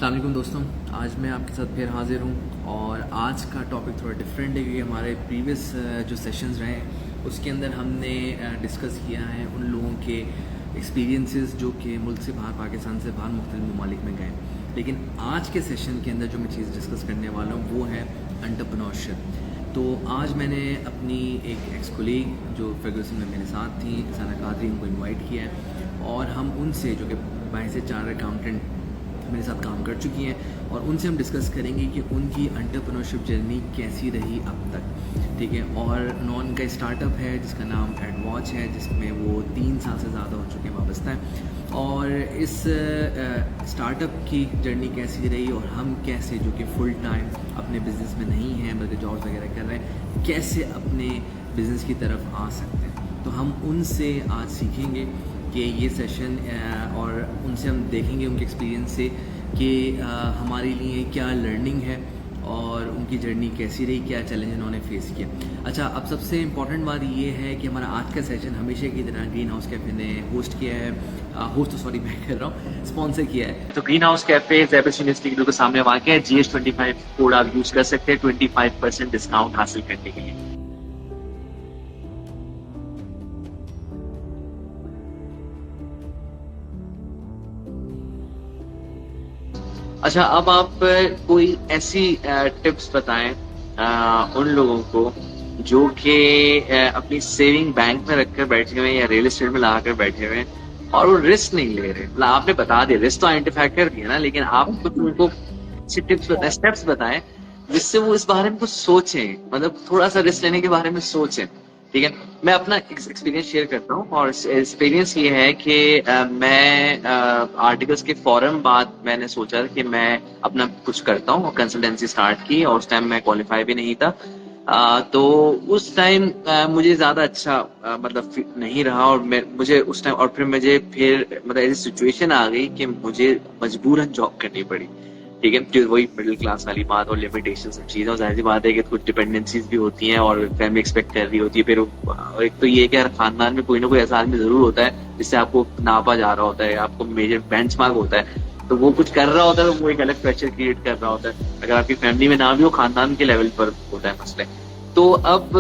السلام علیکم دوستوں، آج میں آپ کے ساتھ پھر حاضر ہوں اور آج کا ٹاپک تھوڑا ڈفرینٹ ہے کیونکہ ہمارے پریویس جو سیشنز رہے ہیں اس کے اندر ہم نے ڈسکس کیا ہے ان لوگوں کے ایکسپیرینسز جو کہ ملک سے باہر، پاکستان سے باہر مختلف ممالک میں گئے. لیکن آج کے سیشن کے اندر جو میں چیز ڈسکس کرنے والا ہوں وہ ہے انٹرپرینیورشپ. تو آج میں نے اپنی ایک ایکس کولیگ جو فرگوسن میں میرے ساتھ تھیں، ثنا قادری، ان کو انوائٹ کیا ہے اور ہم ان سے جو کہ باعث چارٹرڈ اکاؤنٹنٹ میرے ساتھ کام کر چکی ہیں اور ان سے ہم ڈسکس کریں گے کہ ان کی انٹرپرینیورشپ جرنی کیسی رہی اب تک. ٹھیک ہے. اور ان کا اسٹارٹ اپ ہے جس کا نام ایڈ واچ ہے، جس میں وہ 3 سال سے زیادہ ہو چکے ہیں وابستہ ہیں. اور اس اسٹارٹ اپ کی جرنی کیسی رہی اور ہم کیسے جو کہ فل ٹائم اپنے بزنس میں نہیں ہیں بلکہ جابس وغیرہ کر رہے ہیں، کیسے اپنے بزنس کی طرف آ سکتے ہیں. تو ہم ان سے آج سیکھیں گے کہ یہ سیشن اور ان سے ہم دیکھیں گے ان کے ایکسپیرینس سے کہ ہمارے لیے کیا لرننگ ہے اور ان کی جرنی کیسی رہی، کیا چیلنج انہوں نے فیس کیا. اچھا، اب سب سے امپورٹنٹ بات یہ ہے کہ ہمارا آج کا سیشن ہمیشہ کی طرح گرین ہاؤس کیفے نے ہوسٹ کیا ہے، میں کہہ رہا ہوں اسپانسر کیا ہے. تو گرین ہاؤس کیفے زیبس یونیورسٹی کے سامنے واقع ہے. GH25 کوڈ آپ یوز کر سکتے ہیں 25% ڈسکاؤنٹ حاصل کرنے کے لیے. اچھا، اب آپ کوئی ایسی ٹپس بتائیں ان لوگوں کو جو کہ اپنی سیونگ بینک میں رکھ کر بیٹھے ہوئے یا ریل اسٹیٹ میں لگا کر بیٹھے ہوئے اور وہ رسک نہیں لے رہے. مطلب آپ نے بتا دیا رسک تو آئیڈینٹیفائی کر دیا نا، لیکن آپ ان کو اچھی ٹپس بتائیں، اسٹیپس بتائیں جس سے وہ اس بارے میں کچھ سوچیں، مطلب تھوڑا سا رسک لینے کے بارے میں سوچیں. ٹھیک ہے. میں اپنا ایکسپیرینس شیئر کرتا ہوں اور ایکسپیرینس یہ ہے کہ میں آرٹیکلس کے فوراً بعد میں نے سوچا کہ میں اپنا کچھ کرتا ہوں اور کنسلٹنسی اسٹارٹ کی اور اس ٹائم میں کوالیفائی بھی نہیں تھا. تو اس ٹائم مجھے زیادہ اچھا مطلب نہیں رہا اور مجھے اس ٹائم اور پھر مطلب ایسی سچویشن آ گئی کہ مجھے مجبوراً جاب کرنی پڑی. ٹھیک ہے. وہی مڈل کلاس والی بات اور لمیٹیشنز چیزیں، اور ظاہر سی بات ہے کہ کچھ ڈپینڈنسیز بھی ہوتی ہیں اور فیملی ایکسپیکٹ کر رہی ہوتی ہے. پھر ایک تو یہ کہ ہر خاندان میں کوئی نہ کوئی ایسا آدمی ضرور ہوتا ہے جس سے آپ کو ناپا جا رہا ہوتا ہے، آپ کو میجر بینچ مارک ہوتا ہے، تو وہ کچھ کر رہا ہوتا ہے تو وہ ایک الگ پریشر کریٹ کر رہا ہوتا ہے. اگر آپ کی فیملی میں نہ بھی ہو، خاندان کے لیول پر ہوتا ہے مسئلہ. تو اب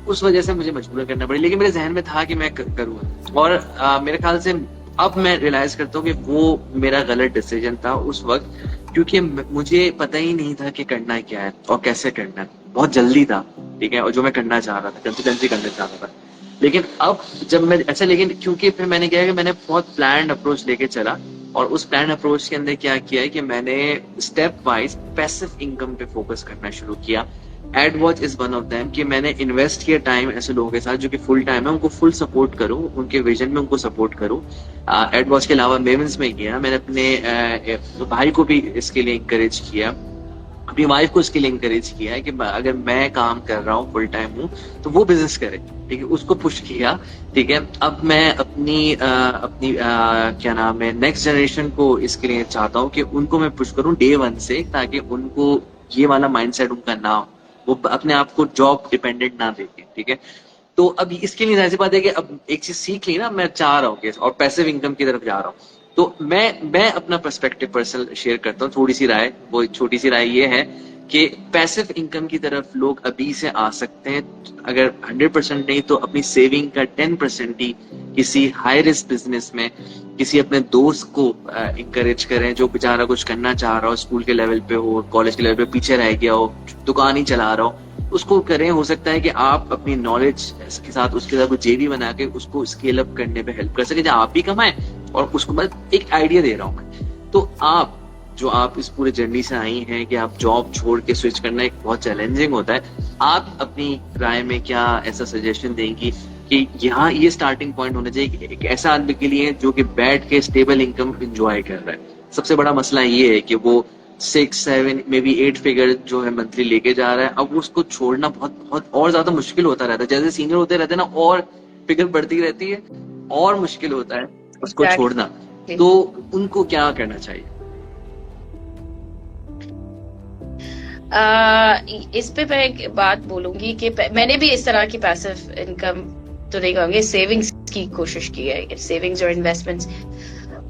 اس وجہ سے مجھے مجبور کرنا پڑی، لیکن میرے ذہن میں تھا کہ میں کروں. اور میرے خیال سے اب میں ریئلائز کرتا ہوں کہ وہ میرا غلط ڈیسیجن تھا اس وقت، کیونکہ مجھے پتہ ہی نہیں تھا کہ کرنا کیا ہے اور کیسے کرنا ہے. بہت جلدی تھا. ٹھیک ہے. اور جو میں کرنا چاہ رہا تھا، کنسلٹنسی کرنا چاہتا تھا. لیکن اب جب میں لیکن کیونکہ پھر میں نے کیا کہ میں نے بہت پلانڈ اپروچ لے کے چلا، اور اس پلان اپروچ کے اندر کیا ہے کہ میں نے اسٹیپ وائز پیسو انکم پہ فوکس کرنا شروع کیا. Ad watch is one of them کہ میں نے انویسٹ کیا ٹائم ایسے لوگوں کے ساتھ جو کہ فل ٹائم ہے، ان کو فل سپورٹ کروں، ان کے ویژن میں ان کو سپورٹ کروں. ایڈ واچ کے علاوہ میونس میں کیا، میں نے اپنے بھائی کو بھی اس کے لیے انکریج کیا، اپنی وائف کو اس کے لیے انکریج کیا ہے کہ اگر میں کام کر رہا ہوں، فل ٹائم ہوں، تو وہ بزنس کرے. ٹھیک ہے. اس کو پش کیا. ٹھیک ہے. اب میں اپنی کیا نام ہے نیکسٹ جنریشن کو اس کے لیے چاہتا ہوں کہ ان کو میں پش کروں ڈے 1 سے، تاکہ ان کو یہ والا مائنڈ سیٹ ان کا نہ ہو، وہ اپنے آپ کو جاب ڈیپینڈنٹ نہ دیکھیں. ٹھیک ہے. تو اب اس کے لیے ظاہر سی بات ہے کہ اب ایک چیز سیکھ لی نا، میں چاہ رہا ہوں کہ اور پیسو انکم کی طرف جا رہا ہوں. تو میں اپنا پرسپیکٹو پرسنل شیئر کرتا ہوں. تھوڑی سی رائے، وہ چھوٹی سی رائے یہ ہے کہ پیسو انکم کی طرف لوگ ابھی سے آ سکتے ہیں. اگر 100% نہیں تو اپنی سیونگ کا 10% ہی کسی ہائی رسک بزنس میں کسی اپنے دوست کو انکریج کریں جو بیچارہ کچھ کرنا چاہ رہا ہو، اسکول کے لیول پہ ہو، کالج کے لیول پہ پیچھے رہ گیا ہو، دکان ہی چلا رہا ہو، اس کو کریں. ہو سکتا ہے کہ آپ اپنی نالج کے ساتھ اس کے ساتھ JV بنا کے اس کو اسکیل اپ کرنے پہ ہیلپ کر سکیں، جہاں آپ بھی کمائیں اور اس کو ایک آئیڈیا دے رہا ہوں میں. تو آپ اس پورے جرنی سے آئی ہیں کہ آپ جاب چھوڑ کے سوئچ کرنا ایک بہت چیلنجنگ ہوتا ہے. آپ اپنی رائے میں کیا ایسا سجیشن دیں گی کہ یہاں یہ سٹارٹنگ پوائنٹ ہونا چاہیے کہ ایک ایسا آدمی کے لیے جو کہ بیٹھ کے اسٹیبل انکم انجوائے کر رہا ہے؟ سب سے بڑا مسئلہ یہ ہے کہ وہ 6, 7 مے بی 8 فگر جو ہے منتھلی لے کے جا رہا ہے. اب اس کو چھوڑنا بہت اور زیادہ مشکل ہوتا رہتا ہے. جیسے سینئر ہوتے رہتے ہیں نا، اور فگر بڑھتی رہتی ہے اور مشکل ہوتا ہے اس کو چھوڑنا. تو ان کو کیا کرنا چاہیے؟ اس پہ میں ایک بات بولوں گی کہ میں نے بھی اس طرح کی پیسو انکم تو نہیں کہوں گی، سیونگز کی کوشش کی ہے. سیونگز اور investments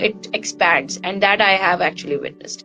it expands, and that I have actually witnessed.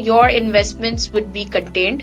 your investments would be contained.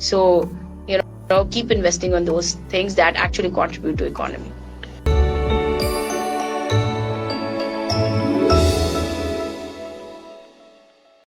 So keep investing on those things that actually contribute to economy.